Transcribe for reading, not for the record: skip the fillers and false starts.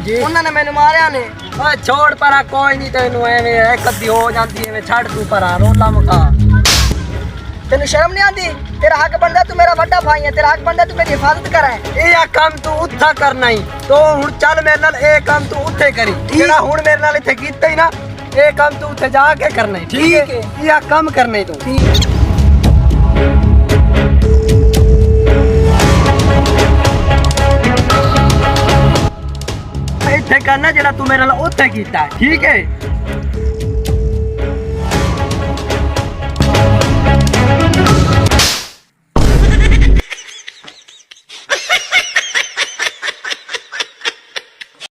ਹਾਂਜੀ ਉਹਨਾਂ ਨੇ ਮੈਨੂੰ ਮਾਰਿਆ ਨੇ। ਓਏ ਛੋੜ ਪਰਾ, ਕੋਈ ਨਹੀਂ, ਤੈਨੂੰ ਐਵੇਂ ਇੱਕ ਅੱਧੀ ਹੋ ਜਾਂਦੀ ਐਵੇਂ, ਛੱਡ ਤੂੰ ਪਰਾ, ਰੋਲਾ ਮੁਕਾ। ਤੈਨੂੰ ਸ਼ਰਮ ਨਹੀਂ ਆਉਂਦੀ? ਤੇਰਾ ਹੱਕ ਬਣਦਾ, ਤੂੰ ਮੇਰਾ ਵੱਡਾ ਭਾਈ ਹੈ, ਤੇਰਾ ਹੱਕ ਬਣਦਾ ਤੂੰ ਮੇਰੀ ਹਿਫਾਜ਼ਤ ਕਰੇ। ਇਹ ਕੰਮ ਤੂੰ ਉੱਥਾ ਕਰਨਾ ਹੀ, ਤੂੰ ਹੁਣ ਚੱਲ ਮੇਰੇ ਨਾਲ, ਇਹ ਕੰਮ ਤੂੰ ਉੱਥੇ ਕਰੀ ਜਿਹੜਾ ਹੁਣ ਮੇਰੇ ਨਾਲ ਇੱਥੇ ਕੀਤਾ ਹੀ ਨਾ, ਇਹ ਕੰਮ ਤੂੰ ਉੱਥੇ ਜਾ ਕੇ ਕਰਨਾ ਹੀ, ਠੀਕ ਹੈ? ਇਹ ਕੰਮ ਕਰਨਾ ਹੀ ਤੂੰ। ਇੱਥੇ ਕਰਨਾ ਜਿਹੜਾ ਤੂੰ ਮੇਰੇ ਨਾਲ ਉੱਥੇ ਕੀਤਾ, ਠੀਕ ਹੈ?